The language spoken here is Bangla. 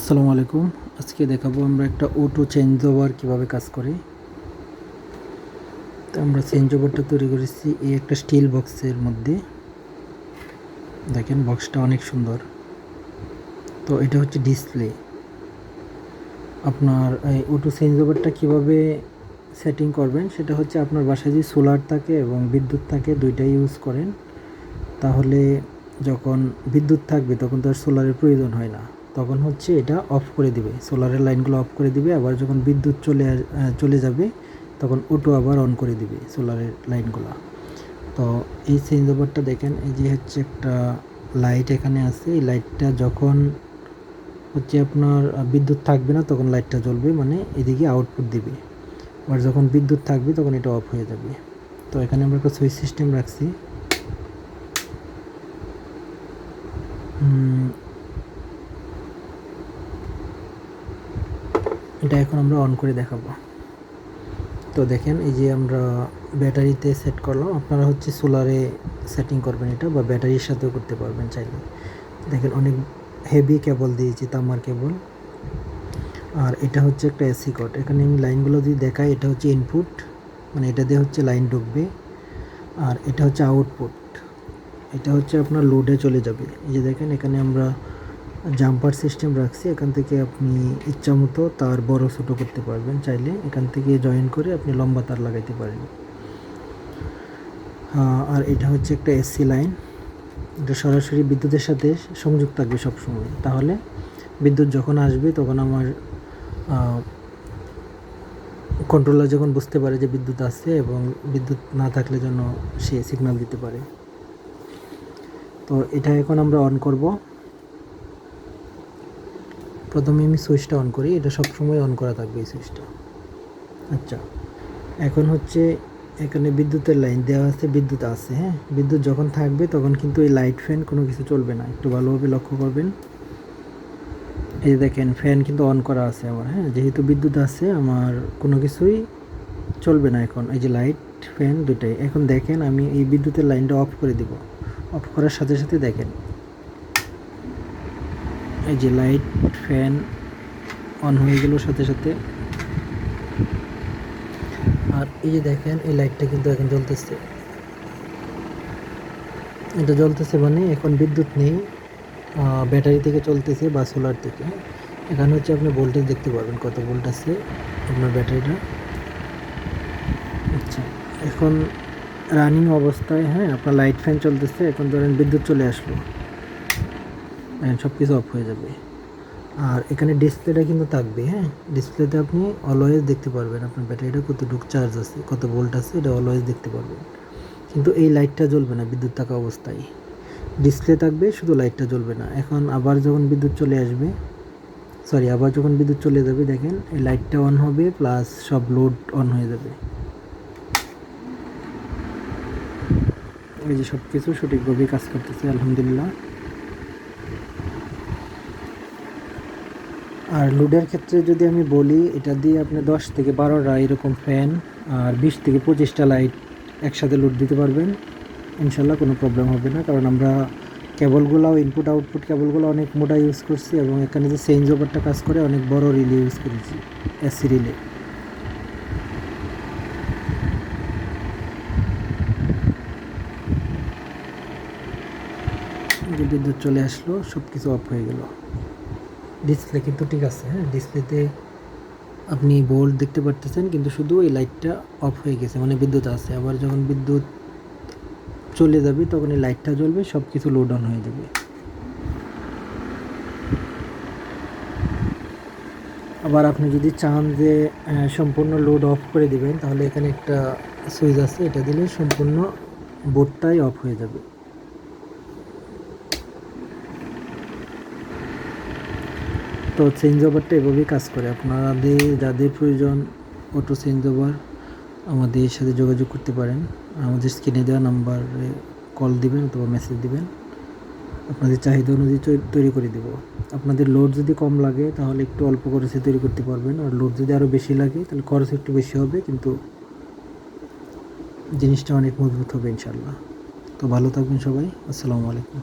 আসসালামু আলাইকুম। আজকে দেখাবো আমরা একটা অটো চেঞ্জ ওভার কীভাবে কাজ করে। তো আমরা চেঞ্জ ওভারটা তৈরি করেছি এই একটা স্টিল বক্সের মধ্যে। দেখেন বক্সটা অনেক সুন্দর। তো এটা হচ্ছে ডিসপ্লে। আপনার এই অটো চেঞ্জ ওভারটা কীভাবে সেটিং করবেন সেটা হচ্ছে আপনার বাসায় যদি সোলার থাকে এবং বিদ্যুৎ থাকে দুইটাই ইউজ করেন, তাহলে যখন বিদ্যুৎ থাকবে তখন তো আর সোলারের প্রয়োজন হয় না। তখন হচ্ছে এটা অফ করে দিবে, সোলারের লাইনগুলো অফ করে দিবে। আবার যখন বিদ্যুৎ চলে যাবে তখন অটো আবার অন করে দিবে সোলারের লাইনগুলো। তো এই চেঞ্জ ওভারটা দেখেন, এই যে হচ্ছে একটা লাইট এখানে আছে। এই লাইটটা যখন হচ্ছে আপনার বিদ্যুৎ থাকবে না তখন লাইটটা জ্বলবে, মানে এদিকে আউটপুট দিবে। আবার যখন বিদ্যুৎ থাকবে তখন এটা অফ হয়ে যাবে। তো এখানে আমরা একটা সুইচ সিস্টেম রাখছি। এটা এখন আমরা অন করে দেখাবো। তো দেখেন, এই যে আমরা ব্যাটারিতে সেট করলাম। আপনারা হচ্ছে সোলারে সেটিং করবেন এটা, বা ব্যাটারির সাথেও করতে পারবেন চাইলে। দেখেন অনেক হেভি কেবল দিয়েছি, তামার কেবল। আর এটা হচ্ছে একটা এসি কর্ড। এখানে আমি লাইনগুলো যদি দেখাই, এটা হচ্ছে ইনপুট, মানে এটা দিয়ে হচ্ছে লাইন ঢুকবে। আর এটা হচ্ছে আউটপুট, এটা হচ্ছে আপনার লোডে চলে যাবে। এই যে দেখেন এখানে আমরা জাম্পার সিস্টেম রাখছি। এখান থেকে আপনি ইচ্ছা মতো তার বড় ছোটো করতে পারবেন চাইলে। এখান থেকে জয়েন করে আপনি লম্বা তার লাগাইতে পারেন। আর এটা হচ্ছে একটা এসি লাইন, এটা সরাসরি বিদ্যুতের সাথে সংযুক্ত থাকবে সবসময়। তাহলে বিদ্যুৎ যখন আসবে তখন আমার কন্ট্রোলার যখন বুঝতে পারে যে বিদ্যুৎ আসছে, এবং বিদ্যুৎ না থাকলে যেন সে সিগন্যাল দিতে পারে। তো এটা এখন আমরা অন করব। প্রথমে আমি সুইচটা অন করি, এটা সবসময় অন করা থাকবে এই সুইচটা। আচ্ছা, এখন হচ্ছে এখানে বিদ্যুতের লাইন দেওয়া আছে, বিদ্যুৎ আছে। হ্যাঁ, বিদ্যুৎ যখন থাকবে তখন কিন্তু এই লাইট ফ্যান কোনো কিছু চলবে না। একটু ভালোভাবে লক্ষ্য করবেন। এই দেখেন ফ্যান কিন্তু অন করা আছে আমার। হ্যাঁ, যেহেতু বিদ্যুৎ আছে আমার কোনো কিছুই চলবে না এখন। এই যে লাইট ফ্যান দুটাই। এখন দেখেন আমি এই বিদ্যুতের লাইনটা অফ করে দিব। অফ করার সাথে সাথে দেখেন এই যে লাইট ফ্যান অন হয়ে গেল সাথে সাথে। আর এই যে দেখেন এই লাইটটা কিন্তু এখন জ্বলতেছে। এটা জ্বলতেছে মানে এখন বিদ্যুৎ নেই, ব্যাটারি থেকে চলতেছে বা সোলার থেকে। এখানে হচ্ছে আপনি ভোল্টেজ দেখতে পারবেন কত ভোল্ট আছে আপনার ব্যাটারিটা। আচ্ছা, এখন রানিং অবস্থায়, হ্যাঁ, আপনার লাইট ফ্যান চলতেছে। এখন ধরেন বিদ্যুৎ চলে আসলো, সব কিছু অফ হয়ে যাবে। আর এখানে ডিসপ্লেটা কিন্তু থাকবে। হ্যাঁ, ডিসপ্লেতে আপনি অলওয়েজ দেখতে পারবেন আপনার ব্যাটারিটা কতটুকু চার্জ আছে, কত ভোল্ট আছে, এটা অলওয়েজ দেখতে পারবেন। কিন্তু এই লাইটটা জ্বলবে না বিদ্যুৎ থাকা অবস্থায়। ডিসপ্লে থাকবে, শুধু লাইটটা জ্বলবে না। এখন আবার যখন বিদ্যুৎ চলে আসবে, আবার যখন বিদ্যুৎ চলে যাবে দেখেন এই লাইটটা অন হবে, প্লাস সব লোড অন হয়ে যাবে। এই যে সব কিছু সঠিকভাবে কাজ করতেছে আলহামদুলিল্লাহ। আর লোডের ক্ষেত্রে যদি আমি বলি, এটা দিয়ে আপনি 10 থেকে 12টা এরকম ফ্যান আর 20 থেকে 25টা লাইট একসাথে লোড দিতে পারবেন। ইনশাল্লাহ কোনো প্রবলেম হবে না, কারণ আমরা কেবলগুলোও ইনপুট আউটপুট কেবলগুলো অনেক মোটা ইউজ করছি, এবং এখানে যে চেঞ্জ ওভারটা কাজ করে অনেক বড় রিলে ইউজ করেছি, এসি রিলে। যে বিদ্যুৎ চলে আসলো, সব কিছু অফ হয়ে গেল। ডিসপ্লে কিন্তু ঠিক আছে। হ্যাঁ, ডিসপ্লেতে আপনি বোল্ট দেখতে পারতেছেন, কিন্তু শুধু এই লাইটটা অফ হয়ে গেছে, মানে বিদ্যুৎ আছে। আবার যখন বিদ্যুৎ চলে যাবে তখন এই লাইটটা জ্বলবে, সব কিছু লোড অন হয়ে যাবে। আবার আপনি যদি চান যে সম্পূর্ণ লোড অফ করে দিবেন, তাহলে এখানে একটা সুইচ আছে, এটা দিলে সম্পূর্ণ বোর্ডটাই অফ হয়ে যাবে। তো চেঞ্জ ওভারটা এভাবেই কাজ করে। আপনাদের যাদের প্রয়োজন অটো চেঞ্জ ওভার, আমাদের সাথে যোগাযোগ করতে পারেন। আমাদের স্ক্রিনে দেওয়া নাম্বারে কল দিবেন অথবা মেসেজ দিবেন, আপনাদের চাহিদা অনুযায়ী তৈরি করে দেব। আপনাদের লোড যদি কম লাগে তাহলে একটু অল্প খরচে তৈরি করতে পারবেন, আর লোড যদি আরও বেশি লাগে তাহলে খরচ একটু বেশি হবে, কিন্তু জিনিসটা অনেক মজবুত হবে ইনশাল্লাহ। তো ভালো থাকবেন সবাই। আসসালামু আলাইকুম।